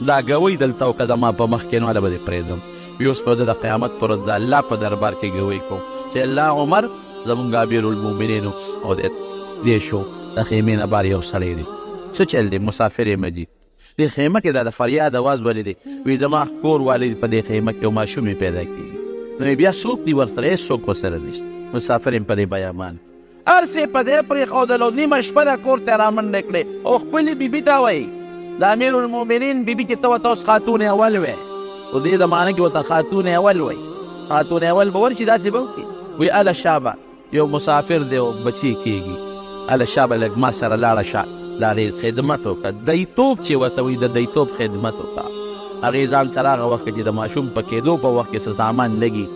دا ګوی دلته او که زما په مخ کې نو هله به دې پرېږدم وي اوس به زه د قیامت په ورځ د الله په دربار کې ګوی کوم چې الله عمر زمونږ امیر المؤمنینو او دې شو د خیمې نه بار یو سړی دی څه چل دی مسافر یې مجید دې خیمه کې د فریاد اواز ولې دی وي زما کور والی په دې خیمه کې یو ماشوم یې پیدا کېږي نو بیا څوک دی ورسره هېڅ څوک ورسره نشته مسافر یې په دې بیامان هر څه په دې پرېښودلو نیمه شپه ده کور ته یې رامنډه کړې او خپلې بیبي ته وایي د امیر المؤمنین بیبي چې ته ورته اوس خاتون اول وې خو دې زمانه کې ورته خاتون اول وایي خاتون اول به ورشي داسې به وکړي وایي اله شابه یو مسافر دی او بچی کېږي اله شابه لږ ما سره لاړه شه د هغې خدمت وکړه دیتوب چې ورته وایي د دیتوب خدمت وکړه هغې ځان سره هغه وخت کې چې د ماشوم په کېدو په وخت کې څه سامان لګي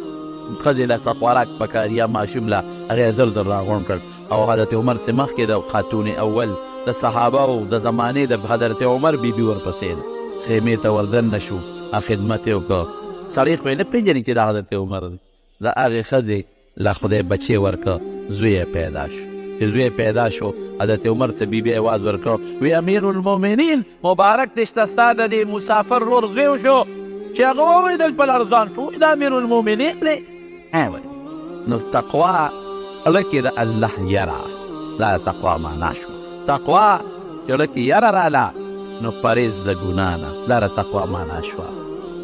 ښځې له څه خوراک پکار یا ماشوم له هغې زر در راغونډ کړ او حضرت عمر ته مخکې د خاتون اول د صحابهو د زمانې د حضرت عمر بیبي ورپسې ده خیمې ته وردننه شو خدمت یې وکړه سړی خو یې نه پېژني چې د حضرت عمر دی د هغې ښځې له خدای بچی ورکړه زوی یې پیدا شو چې زوی یې پیدا شو حضرت عمر ته بیبي آواز ورکړه وی امیر المؤمنین مبارک دې شته ستا د دې مسافر رور غیو شو چې هغه وویدل په لرزان شو د امیر المؤمنین دی نو تقوا لکه د الله یره دا تقوا معنا شو تقوا چې لکه یره راله نو پرهیز د ګناه نه دا د تقوا معنا شوه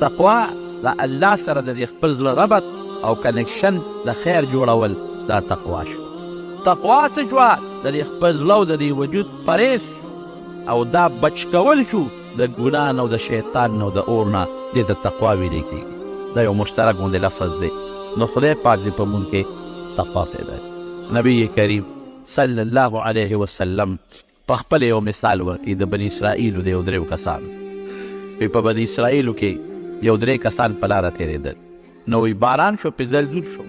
تقوا د الله سره د خپل زړه ربط او کنکشن د خیر جوړول دا تقوا شو تقوا څه شوه د خپل زړه او د وجود پرهیز او دا بچ کول شو د ګناه نه او د شیطان نه او د اور نه دې ته تقوا ویلی کېږي دا یو مشترک غوندې لفظ دی نو خدای پاک دې په مونږ کې تقوا پیدا کړي نبی کریم صلی الله علیه وسلم په خپل یو مثال ورکړي د بني اسرائیلو د یو دریو کسانو وی په بني اسرائیلو کې یو درې کسان په لاره تېرېدل نو وی باران شو پې زلزل شو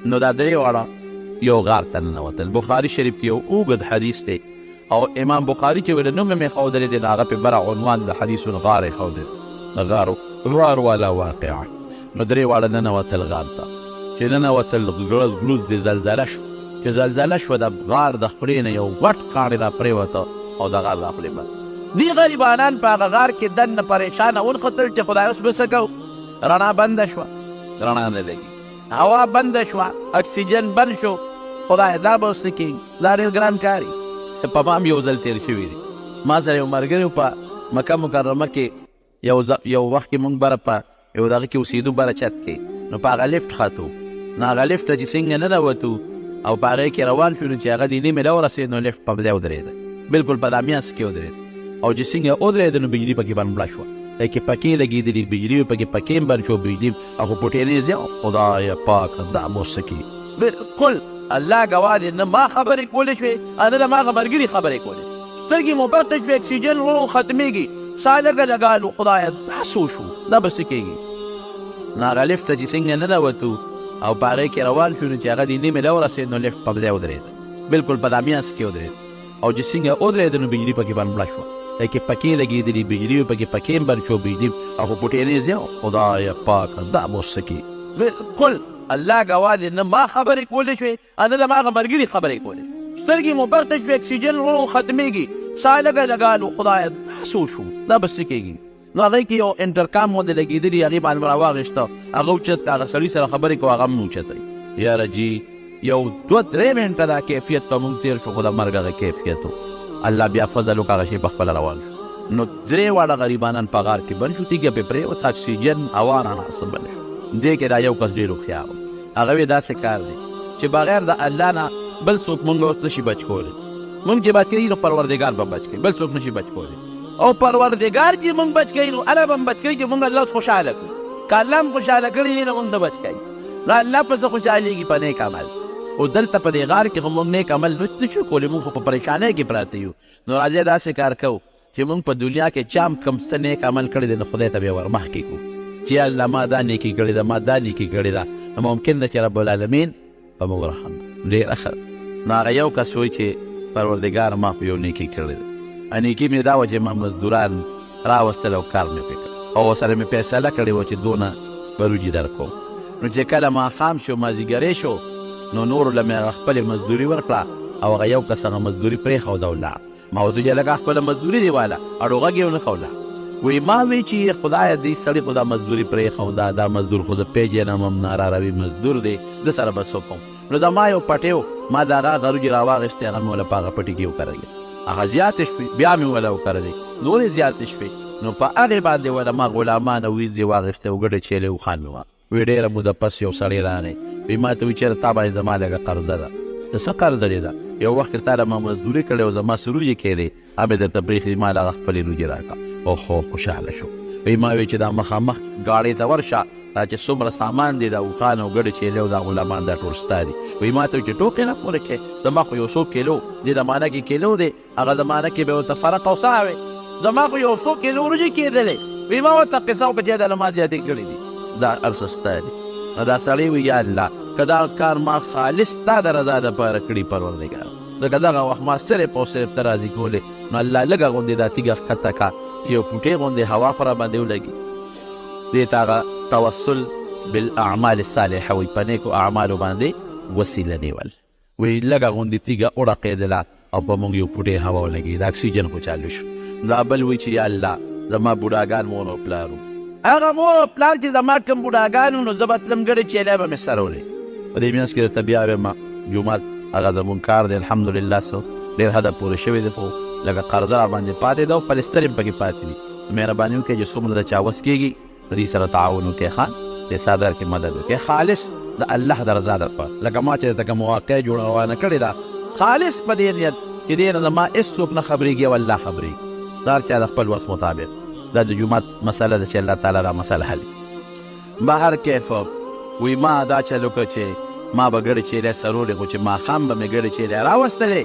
نو دا درې واړه یو غار ته ننوتل بخاري شریف کې یو اوږد حدیث دی او امام بخاري چې ولې نوم مې ښودلی دی د هغه پې بره عنوان د حدیث الغار یې ښودلی د غار والا واقعه نو درې واړه ننوتل غار ته چې ننوتل ګړز د زلزله شو چې زلزله شوه د غار د خولې نه یو غټ کاڼی را پرېوته او د غار را خولې بند دې غریبانان په هغه غار کې دننه پریشانه ونښتل چې خدای اوس به څه کوو رڼا بنده شوه رڼا نه لګي هوا بنده شوه اکسیجن بند شو خدای دا به اوس څه کېږي دا ډېر ګران کار یي په ما هم یو ځل تېر شوي دي ما سره یو ملګري په مکه مکرمه کې یو وخت کې مونږ بره په یو دغه کې اوسېدو بره چت کې نو په هغه لفټ ختو نو هغه لفټ ته چې څنګه ننوتو او په هغې کې روان شو نو چې هغه د نیمې له ورسېد نو لفټ په ځای ودرېده بلکل په دا میانځ کې ودرېد او چې څنګه ودرېده نو بجلي پکې باندې مړه شوه پکې پکې لګېدلي بجلي پکې پکې بند شو بجلي او خو پټېدې ځای خدایه پاکه دا به اوس څه کېږي بلکل الله ګواه دی نه ما خبرې کولی شوې او نه د ما هغه ملګري خبرې کولې سترګې مو برته شوې اکسیجن ورو ختمېږي ساه لږه لګالو خدایه دا څه وشو دا به څه کېږي نو هغه لفټ ته چې څنګه ننوتو او په هغې کې روان شو نو چې هغه د نیمې له ورسېد نو لفټ په ځای ودرېده بلکل په دا میانځ کې ودرېد او چې څنګه ودرېده نو بجلي پکې باندې مړه شوه پکې پکې لګېدلي بجلي پکې پکې بند شو بجلي او خو پټېدې ځای خدایه پاکه دا به اوس څه کېږي بلکل الله ګواه دی نه ما خبرې کولی شوې او نه د ما هغه ملګري خبرې کولې سترګې مو برته شوې اکسیجن ورو ختمېږي ساه لږه لګالو خدایه دا څه وشو دا به څه کېږي نو هغې کې یو انټرکام غوندې لګېدلي هغې باندې به راواغېسته هغه اوچت که هغه سړي سره خبرې کوو هغه هم اوچتوي یاره جي یو 2-3 منټه دا کیفیت په مونږ تېر شو خو د مرګ هغه کیفیت و الله بیا فضل وکړه هغه شی په خپله روان شو نو 3 واړه غریبانان په غار کې بند شو تیږه پې پرېوته اکسیجن هوا رڼا څه بند شو دې کې دا یو کس ډېر هوښیار و هغه وی داسې کار دی چې بغیر د الله نه بل څوک مونږ اوس نشي بچ کولی مونږ چې بچ کوي نو پروردګار به بچ کوي بل څوک نشي بچ کولی او پروردګار چې مونږ بچ کوي نو الله به هم بچ کوي چې مونږ الله خوشحاله کړو که الله هم خوشحاله کړي نو مونږ به بچ کوي نو الله پسې خوشحالېږي په نیک عمل او دلته په دې غار کې خو مونږ نیک عمل نشو کولی مونږ خو په پریشانۍ کې پراته یو نو راځئ داسې کار کوو چې مونږ په دنیا کې چا هم کوم څه نیک عمل کړی دی نو خدای ته بیا ور مخکې کړو چې الله ما دا نیکي کړې ده ما دا نیکي کړې ده نو ممکن ده چې رب العالمین په مونږ رحم ډېره ښه نو هغه یو کس وایي چې پروردګار ما په یو نیکي کړې ده نیکي مې دا وه چې ما مزدوران راوستل او کار مې پرې کړ او سره مې فیصله کړې وه چې دونه به روجي درکوم. نو چې کله ماښام شو مازدیګری شو نو نورو له مې هغه خپلې مزدوري ورکړه او هغه یو کس هغه مزدوري پرېښوده او ولاړ. ما ورته ویل لږه خپله مزدوري دې واله اړو غږ یې ونه کوله. وی ما وی چې خدایه دې سړي خو دا مزدوري پرېښوده، دا مزدور خو زه پېژنم هم نه راروي مزدور دی، ده سره به څه کوم. نو دا ما یو پټی و، ما د هغه غروجې راواغېستې، هغه مې وله په هغه پټي کې وکرلې. هغه زیاتې شوې، بیا مې وله وکرلې، نورې زیاتې شوې. نو په هغې باندې وله ما غلامان او ویزې واغېستې او ګډه چیلې وخان مې وه. وی ډېره موده پس یو سړی راغی، وی ما ته وی چېرې تا باندې زما لږه قرضه ده. د څه قرضه دې ده؟ یو وخت کې تا له ما مزدوري کړې او زما څه روجې کېدې، هغه مې درته پرېښي، ما له هغه خپلې روجې راکړه. اوهو خوشحاله شو. وی ما وی چې دا مخامخ ګاړۍ ته ورشه، دا چې څومره سامان دی، دا اوښان او ګډې چیلې او دا غلامان دا ټول ستا دي. وی ما ته وی چې ټوکې نه پورې کړې، زما خو یو څو کیلو دې زمانه کې کیلو دی، هغه زمانه کې به ورته فرق او څه وی، زما خو یو څو کیلو روجې کېدلې. وی ما ورته قصه وکړه چې دا له ما زیاتې کړې دي، دا هر څه ستا دي. نو دا سړی وی یا الله که دا کار ما خالص ستا د رضا دپاره کړي پروردګار، ځکه دغه وخت ما صرف او صرف ته راضي کولې. نو الله لږه غوندې دا تیږه ښکته کړه چې یو ټوټې غوندې هوا په راباندې ولګي. دې ته هغه توسل بالاعمال الصالحه وی، په نیکو اعمالو باندې وسیله نیول. وی لږه غوندې تیږه وړقېدله او په موږ یو ټوټې هوا ولګي، د اکسیجن خو چالو شو. دا بل وی چې یا الله زما بوډاګان مور او پلار وو، هغه مور او پلار چې زما کوم بوډاګان وو، نو زه به تلم ګډې چیلې به مې سرولې. په دې میانځ کې درته بیا وایم جومات هغه زمونږ کار دی الحمدلله، څه ډېر حده پورې شوی دی، خو لږه قرضه را باندې پاتې ده او پلستر یې پکې پاتې دي. مهرباني وکړئ چې څومره د چا وس کېږي د دې سره تعاون وکړئ، ښه دې څادر کې مدد وکړئ، خالص د الله د رضا دپاره. لکه ما چې درته کوم واقع جوړونه کړې ده، خالص په دې نیت چې دې نه زما هېڅوک نه خبرېږي او الله خبرېږي، دا هر چا د خپل وس مطابق. دا د جومات مسله ده چې الله تعالی را مسله حل کړي. بهر کیف وی ما دا چل وکړه چې ما به ګډې چیلې سرولې، خو چې ماښام به مې ګډې چیلې راوستلې،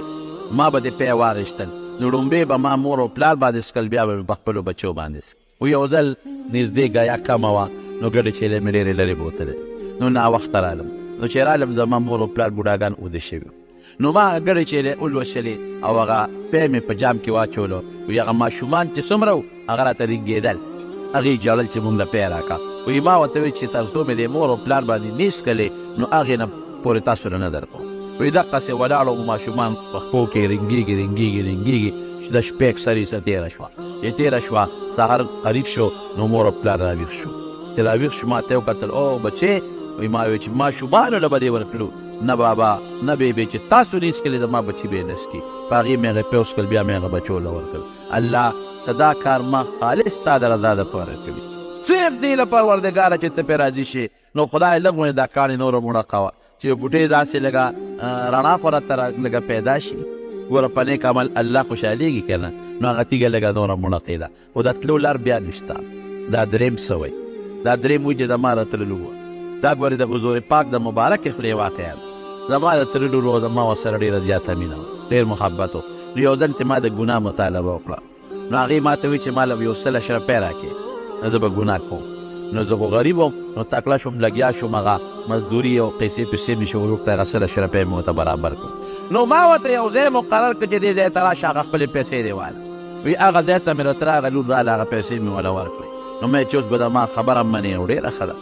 ما به دې پی واغېشتل. نو ړومبې به ما مور او پلار باندې څکل، بیا به مې په خپلو بچو باندې څکل. و یو ځل نږدې ګیا کمه وه، نو ګډې چیلې مې ډېرې لرې بوتلې. نو ناوخته رالم، نو چې رالم زما مور او پلار بوډاګان اوده شوي، نو ما ګډې چیلې ولوشلې او هغه پی مې په جام کې واچولو. وی هغه ماشومان چې څومره وو هغه راته رینګېدل، هغې ژړل چې مونږ له پی راکړه. وی ما ورته وی چې تر څو مې د مور او پلار باندې نیس کړې، نو هغې نه پورې تاسو نه درکوم. وی دقسې ولاړو ماشومان په خپو کې رینګېږي چې د شپې اکثرې څه تېره شوه. چې تېره شوه سهار قریب شو، نو مور او پلار راویښ شو. چې راویښ شو ما ته یې وکتل، او بچې، وی ما وی چې ماشومانو له به دې ورکړو، نه بابا نه بیبې، چې تاسو نیس کړې زما بچي به یې نس کړي. په هغې مې هغې پی وڅکل، بیا مې هغه بچو له ورکړل. الله که دا کار ما خالص تا د رضا دپاره کړي، صرف دې له پروردګاره چې ته پرې راضي شې، نو خدای لږ ونې دا کاڼې نوره موړه کوه چې یو بوټۍ داسې لږه رڼا خو راته لږه پیدا شي. ګوره په نیک عمل الله خوشحالېږي که نه، نو هغه تیږه لږه نوره موړه کېده، خو د تلو لار بیا نشته. دا درېیم څه وی، دا درېیم وی چې د ما راتللو وه، دا ګورې د حضور پاک د مبارکې خولې واقعه ده. زما د تللو وه، زما ورسره ډېره زیاته مینه وه، ډېر محبت و. نو یو ځل چې ما د ګناه مطالبه وکړه، نو هغې ما ته وی چې ما له یو 100 روپۍ راکړې، نو زه به ګناه کوم. نو زه خو غریب وم، نو تکړه شوم، لګیا شوم، هغه مزدوري او پیسې پیسې مې شروع کړه، هغه 100 روپۍ مې ورته برابر کړو. نو ما ورته یو ځای مقرر کړه چې دې ځای ته راشه، هغه خپلې پیسې دې واله. وی هغه ځای ته مې راته راغله، لور راله، هغه پیسې مې وله ورکړې. نو مې چې اوس به د ما خبره منې او ډېره ښه ده.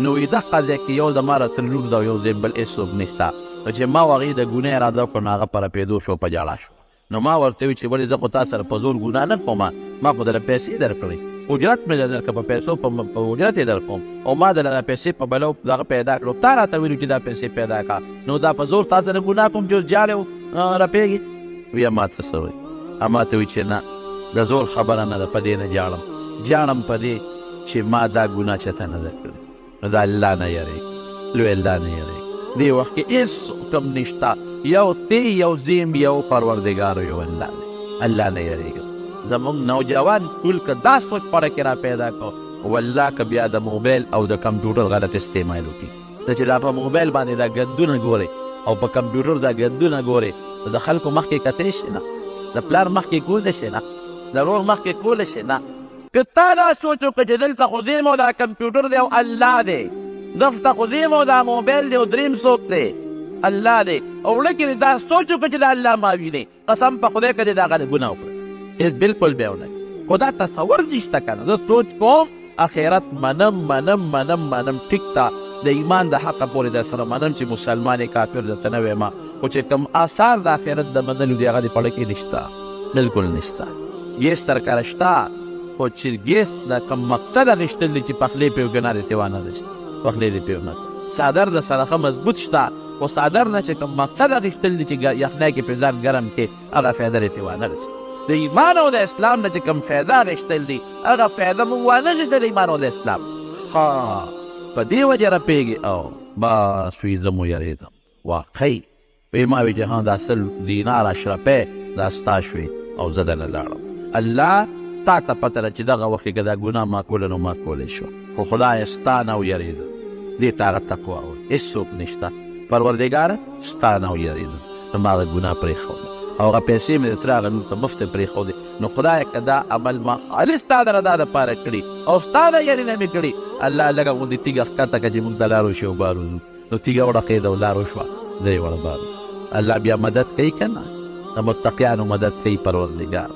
نو وی دغه ځای کې یو د ما راته لور ده او یو ځای بل هېڅوک نشته. نو چې ما هغې د ګناه اراده وکړه، نو هغه په رپېدو شو، په ژړا شو. نو ما ورته وی چې ولې زه خو تا سره په زور ګناه نه کوم، ما خو دله پیسې درکړې، اجرت مې درکړه، په پیسو په اجرت یې درکوم، او ما دله پیسې په بلو دغه پیدا کړو، تا راته ویلو چې دا پیسې پیدا کړه، نو دا په زور تا سره ګناه کوم چې اوس جاړې رپېږي. وی ما ته څه وی، ما ته وی چې نه، د زور خبره نه ده، په دې نه جاړم په دې چې ما دا ګناه چاته نه ده کړې. نو د الله نه یېرېږي، لوی الله نه یېرېږي. دې وخت کې هېڅ حکم نشته، یو تی یو زیم یو پروردګار یو الله دی، الله نه یېرېږي. زمونږ نوجوان ټول که دا سوچ پړه کې را پیدا کړو، والله که بیا د موبایل او د کمپیوټر غلط استعمال وکړي، ته چې دا په موبایل باندې دا ګندونه ګورې او په کمپیوټر دا ګندونه ګورې، د خلکو مخکې کتلی شي نه، د پلار مخکې کولی شي نه، د ورور مخکې کولی شي نه. که تا دا سوچ وکړه چې دلته خو زیم او دا کمپیوټر دی او الله دی، دلته خو زیم او دا موبایل دی او دریم څوک دی، الله دی، او وړه دا سوچ وکړه چې دا الله ما ویني، قسم په خدای که دې د هغه ګناه وکړه، هېڅ بلکل بیا ونه، خو دا تصور نشته که نه. زه سوچ کوم اخرت منم ټیک تا د ایمان د حق پورې در سره منم چې مسلمان کافر درته نه وایم خو چې کوم آثار د آخرت د منلو دي هغه د پړه کې نشته بالکل نشته ګیس ترکاره شته خو چې ګیس د کوم مقصد اخیستل دي چې پخلی پې وګناه دې تېوانه دشته پخلی دې پې ونه څادر د سره ښه مضبوط شته خو څادر نه چې کوم مقصد اخیستل دي چې یخنۍ کې پې ځان ګرم کې هغه فایده دې تېوانه دشته د ایمان او د اسلام نه چې کوم فایده اخیستل دي هغه فایده مو وانه اخیسته د ایمان او د اسلام په دې وجه رپېږي او بس وي زه مو یېرېدم واقعي وی ما وی جهان دا 100 دینار اشرفی دا ستا شوې او زه دنه لاړم الله تا ته پته ده چې دغه وخت کې دا ګناه ما کوله نو ما کولی شو خو خدایه ستا نه ویرېدم دې ته هغه تقوا وایي هېڅوک نشته پروردګاره ستا نه ویرېدم نو ما هغه ګناه پرېښوده او هغه پیسې مې د تره هغه لور ته مفت پرېښودې نو خدایه که دا عمل ما خالص ستا د رضا دپاره کړي او ستا د یاري نه مې کړي الله لږه غوندې تیږه ښکته کړه چې مونږ ته لار وشي او بار وځو نو تیږه وړقېده او لار وشوه دی وړه بار الله بیا مدد کوي که نه د متقیانو مدد کوي پروردګار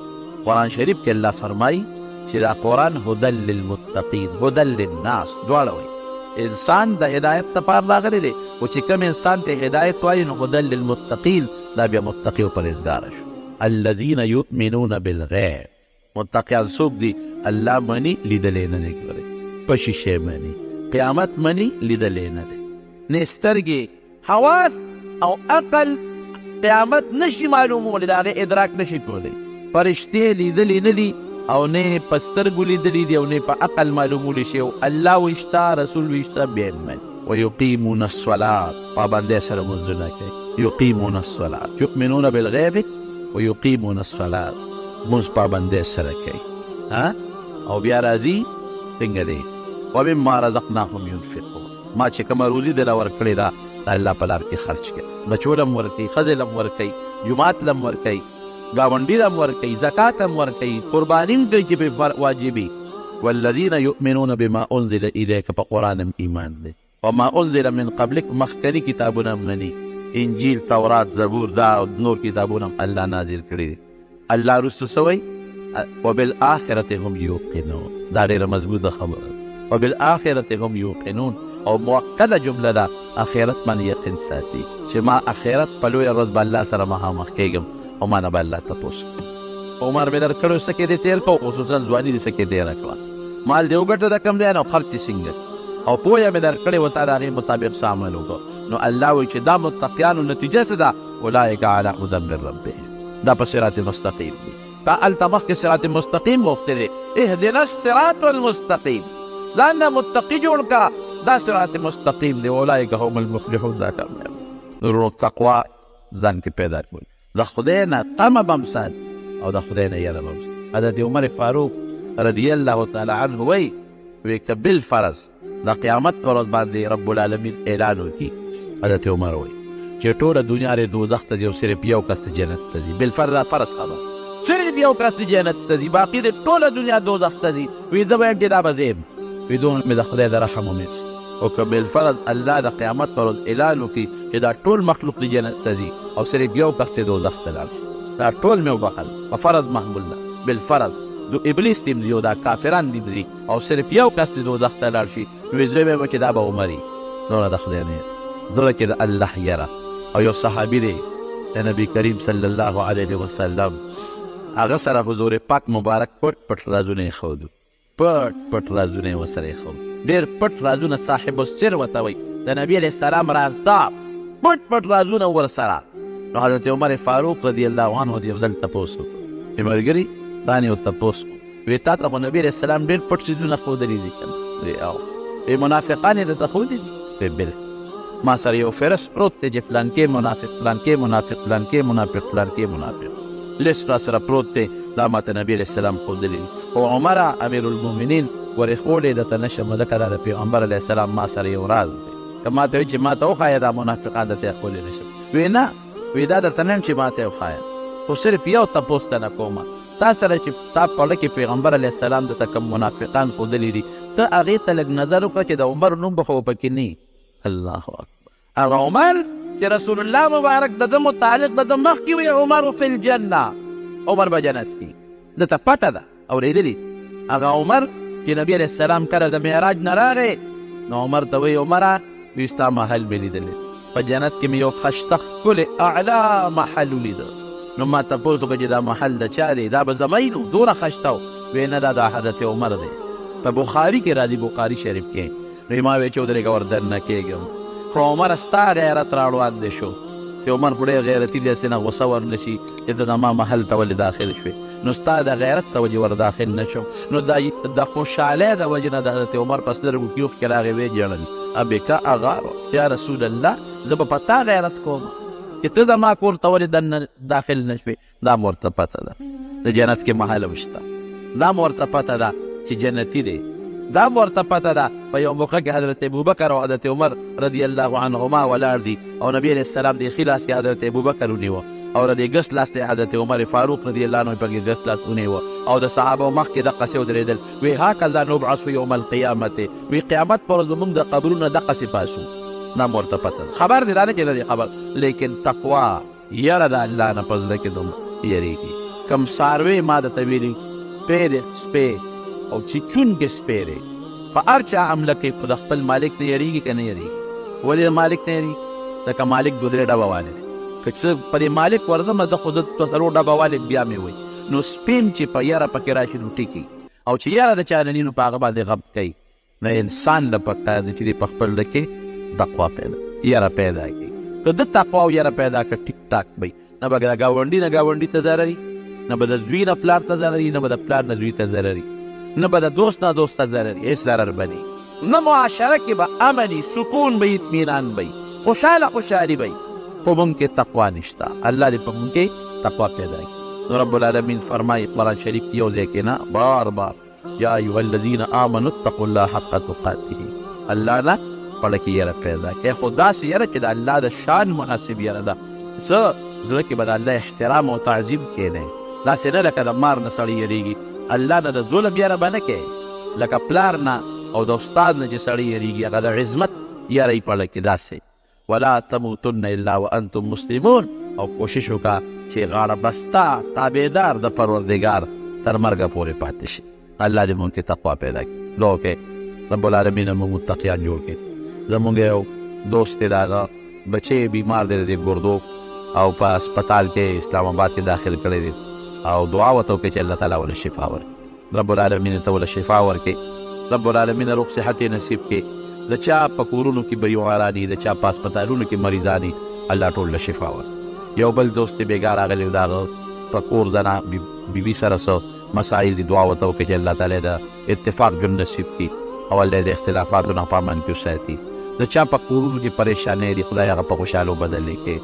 قرآن شریف کې الله فرمایي چې دا قرآن هدل للمتقین هدل للناس دواړه وایي انسان د هدایت لپاره راغلی دی خو چې کوم انسان ته هدایت وایي نو هدل للمتقین دا بیا متقي او پرهیزګاره شو الذین یؤمنون بالغیب متقیان څوک دي الله مني لیدلی نه دی ګورئ په شیشې مني قیامت مني لیدلی نه دی نه سترګې حواس او عقل قیامت نشي معلومولی د هغې ادراک نشي کولی فرشتې لیدلی نه دي او نه په سترګو لیدلی دي او نه په عقل معلومولی شي او الله وشته رسول وشته بیا یې مني ویقیمون الصلاة پابندۍ سره لمونځونه کوي یقیمون الصلاة یؤمنون بالغیب ویقیمون الصلاة لمونځ پابندۍ سره کوي او بیا راځي څنګه دی ومما رزقناهم ينفقون ما چې کومه روزي دله ورکړې ده د الله په لار کې خرچ کوي بچو له م ورکوي ښځې له م ورکوي جومات له م ورکوي ګاونډي له م ورکوي زکات هم ورکوي قرباني هم کوي چې پې واجبي والذین یؤمنون بما انزل الیک په قرآن هم ایمان دی وما انزل من قبلک مخکني کتابونه هم مني انجیل تورات زبور دا نور کتابونه هم الله نازل کړي دي الله وروسته څه وایي وبالآخرة هم یوقنون دا ډېره مضبوطه خبره وبالآخرة هم یوقنون او مؤکده جمله ده آخرت من یقین ساتي چې ما آخرت په لویه ورځ به الله سره مخامخ کېږم او ما نه به الله تپوس کوي عمر مې درکړی څه کې دې تېر کړو خصوصا ځواني دې څه کې تېره کړه مال دې وګټه د کم دی نو خرچ یې څنګه او پویه مې درکړې و تا د هغې مطابق څه عمل وکړو نو الله وایي چې دا متقیانو نتیجه څه ده اولئک علی هدی من ربهم دا په صراط مستقیم دي تا هلته مخکې صراط مستقیم غوښتې دی اهدنا الصراط المستقیم ځان نه متقي جوړ کړه دا صراط مستقیم دی اولئک هم المفلحون دا کامیاب نو تقوا ځان کې پیدا کړو د خدای نه طمع به هم سات او د خدای نه یره به هم حضرت عمر فاروق رضی الله تعالی عنه وایي که بالفرض د قیامت په ورځ باندې رب العالمین اعلان وکړي حضرت عمر وایي چې ټوله دنیا د دوزخ ته ځي او صرف یو کس ته جنت ته ځي بالفرض دا فرض خبر صرف یو کس ته جنت ته ځي باقي د ټوله دنیا دوزخ ته ځي وایي زه به یم چې دا به زه یم وایي دومره مې د خدای د رحم امید او که بالفرض الله د قیامت پر ورځ اعلان وکړي چې دا ټول مخلوق د جنت ته ځي او صرف یو کس ته دوزخ ته لاړ شي دا ټول مې وبخل په فرض محمول ده بالفرض ابلیس تیم ځي او دا کافران دې ځي او صرف یو کس ته دوزخ ته لاړ شي وایي زه به یم چې دا به عمر وي نوره د خدای نه زړه کې د الله یره او یو صحابي دی د نبي کریم صلی الله علیه وسلم هغه سره حضور پاک مبارک پټ پټ رازونه یې ښودو پټ پټ رازونه یې ورسره یې ښودو ډېر پټ رازونه صاحب السر ورته وایي د نبي علیه السلام رازدار پټ پټ رازونه ورسره نو حضرت عمر فاروق رضی الله عنه دې یو ځل تپوس وکړو ملګري دا نه ورته تپوس وکړو وایي تا ته خو نبي علیه السلام ډېر پټ څیزونه ښودلي دي که نه وایي او وایي منافقان یې درته ښودي دي وایي بالکل ما سره یو فرس پروت دی چې فلانکې منافق فلانکې منافق فلانکې منافق فلانکې منافق لیست را سره پروت دی دا ماته نبي علیه السلام ښودلي دي او عمره امیر المؤمنین ورې ښودې درته نشم ځکه دا د پیغمبر علیه السلام ما سره یو راز دی که ما ته وایي چې ما ته وښایه دا منافقان درته یې ښودلی نشم وایي نه وایي دا درته نه یم چې ما ته یې وښایه خو صرف یو تپوس ته نه کومه تا سره چې تا په زړه کې پیغمبر علیه السلام درته کوم منافقان ښودلي دي ته هغې ته لږ نظر وکړه چې د عمر نوم به خو پکې نه الله اکبر هغه عمر چې رسول الله مبارک د ده متعلق د ده مخکې وي عمر فی الجنه عمر به جنت کې ده ته پته ده اورېدلي هغه عمر چې نبی علیہ السلام کله د معراج نه راغی نو عمر ته وایي عمره وایي ستا محل مې لیدلی په جنت کې مې یو خشته ښکلی اعلی محل ولیده نو ما تپوس وکړه چې دا محل د چا دی دا به زمۍ نو دونه خشته و وایي نه دا د حضرت عمر دی په بخاري کې راځي بخاري شریف کې نو ما وایي چې ودرېږه ور دننه کېږم خو عمر ستا غیرت راړوان دی شو چې عمر خو ډېر غیرتي دی هسې نه غوسه ورنه شي چې ته زما محل ته ولې داخل شوې نو ستا د غیرت ته ولې ور داخل نه شم نو د خوشحالۍ د وجې نه د حضرت عمر په سترګو کې اوښکې راغې ویې ژړل ابکا اغارو یا رسول الله زه به په تا غیرت کوم چې ته زما کور ته ولې دننه داخل نه شوې دا مو ورته پته ده د جنت کې محل هم شته دا مو ورته پته ده چې جنتي دی دا مو ورته پته ده په یو موقع کې حضرت ابوبکر او حضرت عمر رضی الله عنهما ولاړ دي او نبی علیه السلام د ښي لاس کې حضرت ابوبکر ونیوه او د ګس لاس ته حضرت عمر فاروق رضی الله عنه پکې ګس لاس ونیوه او د صحابو مخکې دقسې ودرېدل وی هکذا نبعث یوم القیامت وی قیامت پر ورځ موږ د قبرونه دقسې پاسو دا مو ورته پته خبر دی دا نه چې نه دی خبر لیکن تقوا یره د الله نه په زړه کې دومره یریږي کم څاروی ما درته ویلي سپی دی سپی او چې چونګې سپی دی په هر چا حمله کوي په د خپل مالک نه یریږي که نه یریږي ولې د مالک نه یریږي ځکه مالک دوه درې ډبه والی دی که څه په دې مالک ورځمه زه خو د دوه څلور ډبه والی بیا مې وایي نو سپین چې په یره پکې راشي نو ټیکي او چې یره د چا نه نو په هغه باندې غب کوي نو انسان له پکار دی چې په خپل زړه کې تقوا پیدا یره پیدا کړي که د تقوا او یره پیدا کړه ټیک ټاک به نه به د ګاونډي نه ګاونډي ته ضرري نه به د زوی نه پلار ته ضرري نه به د پلار نه زوی ته ضرري نه به د دوست نه دوست ته ضرري هېڅ ضرر به ني نه معاشره کې به امني سکون به اطمینان به خوشحاله خوشحالي به خو موږ کې تقوا نشته الله دې په موږ کې تقوا پیدا کړي نو رب العالمین فرمایي قرآن شریف کې یو ځای کې نه بار بار یا ایها الذین آمنوا اتقوا الله حق تقاته الله نه پړه کې یره پیدا کړي خو داسې یره چې د الله د شان مناسب یره ده څه زړه کې به د الله احترام او تعظیم کښېنی داسې نه لکه د مار نه سړی یریږي الله نه د ظلم یره به نه کوي لکه پلار نه او د استاد نه چې سړی یریږي هغه د عظمت یره یې پړه کې داسې ولا تموتن الا وانتم مسلمون او کوشش وکړه چې غاړه بسته تابعدار د پروردګار تر مرګه پورې پاتې شي الله دې موږ کې تقوا پیدا کړي دعا وکړئ رب العالمین موږ متقیان جوړ کړي زموږ یو دوست دی د هغه بچی بیمار دی د ګردو او په هسپتال کې اسلام آباد کې داخل کړی دی او دعا ورته وکړئ چې الله تعالی ورله شفا ورکړي رب العالمین ته ورله شفا ورکړي رب العالمین روغ صحت یې نصیب کړي د چا په کورونو کې بیماران دي د چا په هسپتالونو کې مریضان دي الله ټول له شفا ورکړي یو بل دوست یې بېګا راغلی د هغه په کور زنه بیبي سره څه مسایل دي دعا ورته وکړئ چې الله تعالی د اتفاق ژوند نصیب کړي او الله د اختلافاتو نه په امن کې وساتي د چا په کورونو کې پریشانۍ دي خدای هغه په خوشحالو بدل کړي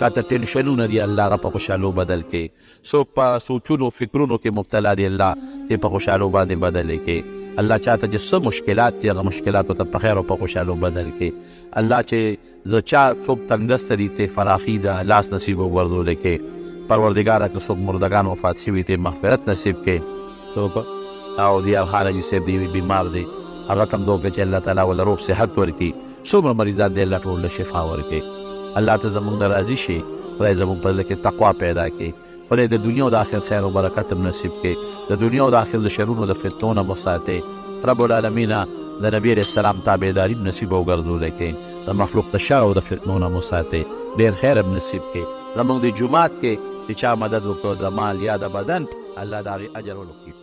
چاته ټینشنونه دي الله هغه په خوشحالو بدل کړي څوک په سوچونو فکرونو کې مبتلا دي الله دې په خوشحالو باندې بدل کړي الله چاته چې څه مشکلات دي هغه مشکلاتو ته په خیر او په خوشحالو بدل کړي الله چې زه چا څوک تنګسته دي ته فراخي ده لاس نصیب وګرځولی کړي پروردګاره که څوک مردګان وفات شوي ته مغفرت نصیب کړي څوک او دیار خان حاجي صاحب دی بیمار دی هغه ته هم دعا وکړئ چې الله تعالی ورله روغ صحت ورکړي څومره مریضان دی الله ټول له شفا ورکړي الله ته زموږ نه راضي شي خدای زموږ په زړه کې تقوا پیدا کړي خدای د دنیا او د آخرت خیر او برکت هم نصیب کړي د دنیا او د آخرت د شرونو د فتنو نه وساتئ رب العالمین د نبی علیه السلام تابعداري نصیب وګرځولی کړي د مخلوق د شر او د فتنو نه وساتئ ډېر خیر هم نصیب کړي زموږ د جومات کې چې چا مدد وکړو د مال یا د بدن الله د هغې اجر ورکړي